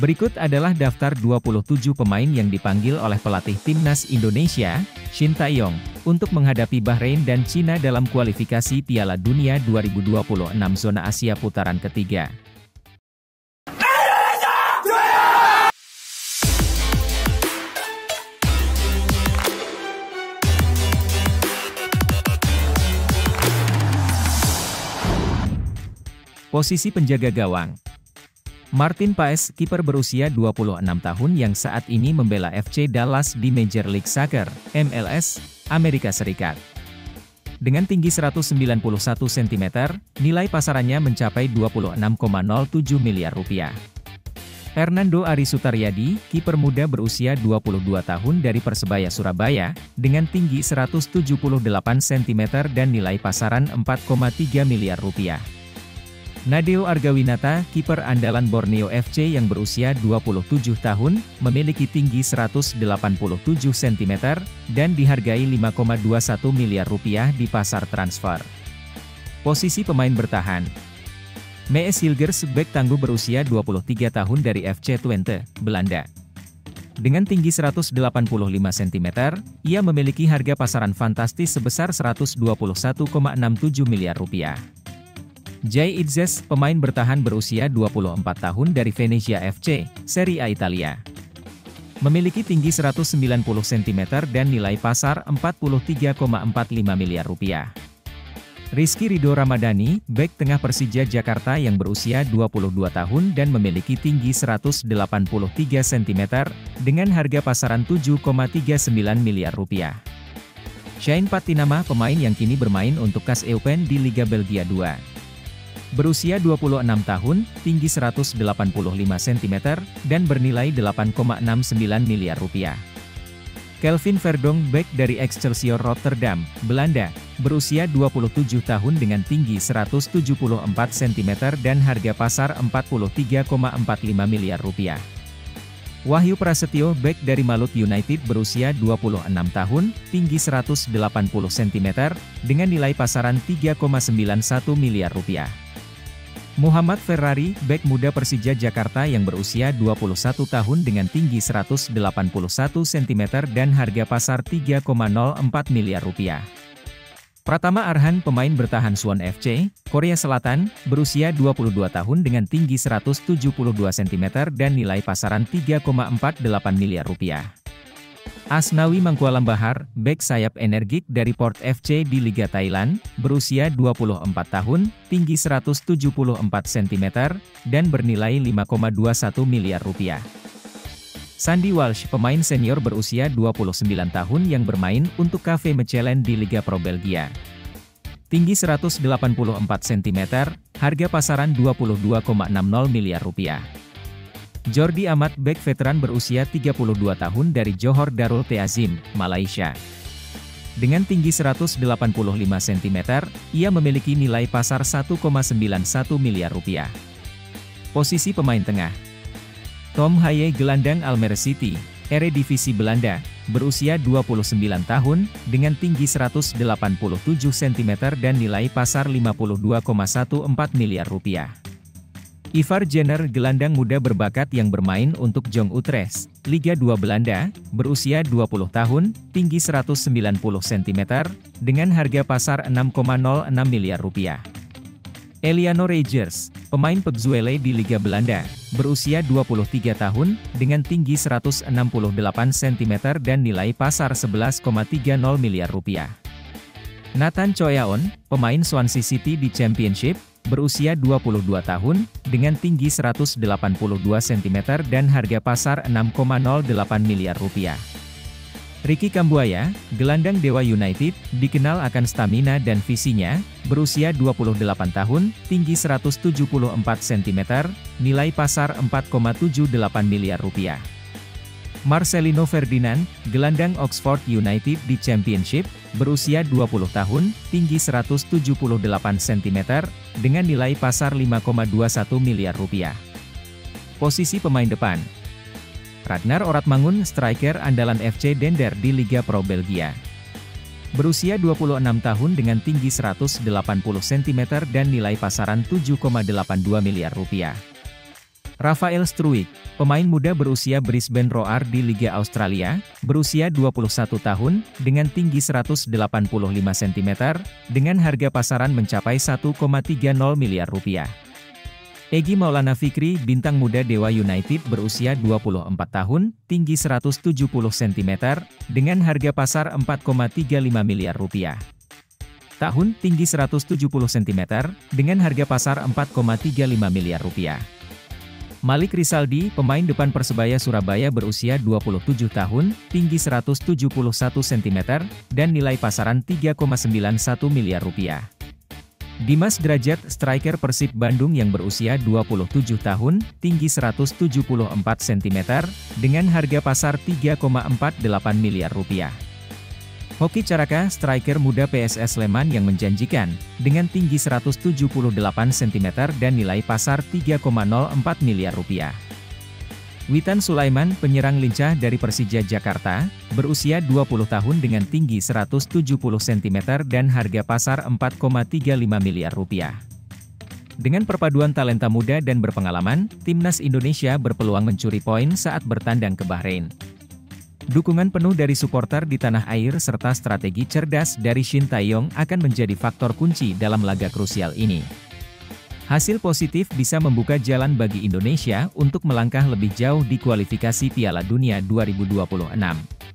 Berikut adalah daftar 27 pemain yang dipanggil oleh pelatih timnas Indonesia, Shin Tae-yong, untuk menghadapi Bahrain dan Cina dalam kualifikasi Piala Dunia 2026 zona Asia putaran ketiga. Posisi penjaga gawang. Martin Paes, kiper berusia 26 tahun yang saat ini membela FC Dallas di Major League Soccer, MLS, Amerika Serikat. Dengan tinggi 191 cm, nilai pasarannya mencapai 26,07 miliar rupiah. Hernando Ari Sutaryadi, kiper muda berusia 22 tahun dari Persebaya Surabaya, dengan tinggi 178 cm dan nilai pasaran 4,3 miliar rupiah. Nadeo Argawinata, kiper andalan Borneo FC yang berusia 27 tahun, memiliki tinggi 187 cm, dan dihargai 5,21 miliar rupiah di pasar transfer. Posisi pemain bertahan. Mees Hilgers, bek tangguh berusia 23 tahun dari FC Twente, Belanda. Dengan tinggi 185 cm, ia memiliki harga pasaran fantastis sebesar 121,67 miliar rupiah. Jay Itzes, pemain bertahan berusia 24 tahun dari Venezia FC, Serie A Italia. Memiliki tinggi 190 cm dan nilai pasar 43,45 miliar rupiah. Rizky Ridho Ramadhani, bek tengah Persija Jakarta yang berusia 22 tahun dan memiliki tinggi 183 cm, dengan harga pasaran 7,39 miliar rupiah. Shane Patinama, pemain yang kini bermain untuk KAS Eupen di Liga Belgia 2. Berusia 26 tahun, tinggi 185 cm, dan bernilai 8,69 miliar rupiah. Kelvin Verdonk, bek dari Excelsior Rotterdam, Belanda, berusia 27 tahun dengan tinggi 174 cm dan harga pasar 43,45 miliar rupiah. Wahyu Prasetyo, bek dari Malut United berusia 26 tahun, tinggi 180 cm, dengan nilai pasaran 3,91 miliar rupiah. Muhammad Ferrari, bek muda Persija Jakarta yang berusia 21 tahun dengan tinggi 181 cm dan harga pasar 3,04 miliar rupiah. Pratama Arhan, pemain bertahan Suwon FC, Korea Selatan, berusia 22 tahun dengan tinggi 172 cm dan nilai pasaran 3,48 miliar rupiah. Asnawi Mangkualam Bahar, bek sayap energik dari Port FC di Liga Thailand, berusia 24 tahun, tinggi 174 cm, dan bernilai 5,21 miliar rupiah. Sandy Walsh, pemain senior berusia 29 tahun yang bermain untuk KV Mechelen di Liga Pro Belgia. Tinggi 184 cm, harga pasaran 22,60 miliar rupiah. Jordi Amat, bek veteran berusia 32 tahun dari Johor Darul Ta'zim, Malaysia. Dengan tinggi 185 cm, ia memiliki nilai pasar 1,91 miliar rupiah. Posisi pemain tengah. Tom Haye, gelandang Almere City, Eredivisie Belanda, berusia 29 tahun, dengan tinggi 187 cm dan nilai pasar 52,14 miliar rupiah. Ivar Jenner, gelandang muda berbakat yang bermain untuk Jong Utrecht, Liga 2 Belanda, berusia 20 tahun, tinggi 190 cm, dengan harga pasar 6,06 miliar rupiah. Eliano Reijers, pemain PEC Zwolle di Liga Belanda, berusia 23 tahun, dengan tinggi 168 cm dan nilai pasar 11,30 miliar rupiah. Nathan Choyaon, pemain Swansea City di Championship, berusia 22 tahun, dengan tinggi 182 cm dan harga pasar 6,08 miliar rupiah. Ricky Kambuaya, gelandang Dewa United, dikenal akan stamina dan visinya, berusia 28 tahun, tinggi 174 cm, nilai pasar 4,78 miliar rupiah. Marcelino Ferdinand, gelandang Oxford United di Championship, berusia 20 tahun, tinggi 178 cm, dengan nilai pasar 5,21 miliar rupiah. Posisi pemain depan. Ragnar Oratmangun, striker andalan FC Dender di Liga Pro Belgia. Berusia 26 tahun dengan tinggi 180 cm dan nilai pasaran 7,82 miliar rupiah. Rafael Struijk, pemain muda berusia Brisbane Roar di Liga Australia, berusia 21 tahun, dengan tinggi 185 cm, dengan harga pasaran mencapai 1,30 miliar rupiah. Egy Maulana Fikri, bintang muda Dewa United berusia 24 tahun, tinggi 170 cm, dengan harga pasar 4,35 miliar rupiah. Tahun, tinggi 170 cm, dengan harga pasar 4,35 miliar rupiah. Malik Rizaldi, pemain depan Persebaya Surabaya berusia 27 tahun, tinggi 171 cm, dan nilai pasaran 3,91 miliar rupiah. Dimas Drajat, striker Persib Bandung yang berusia 27 tahun, tinggi 174 cm, dengan harga pasar 3,48 miliar rupiah. Hoki Caraka, striker muda PSS Sleman yang menjanjikan, dengan tinggi 178 cm dan nilai pasar 3,04 miliar rupiah. Witan Sulaiman, penyerang lincah dari Persija Jakarta, berusia 20 tahun dengan tinggi 170 cm dan harga pasar 4,35 miliar rupiah. Dengan perpaduan talenta muda dan berpengalaman, Timnas Indonesia berpeluang mencuri poin saat bertandang ke Bahrain. Dukungan penuh dari supporter di tanah air serta strategi cerdas dari Shin Tae-yong akan menjadi faktor kunci dalam laga krusial ini. Hasil positif bisa membuka jalan bagi Indonesia untuk melangkah lebih jauh di kualifikasi Piala Dunia 2026.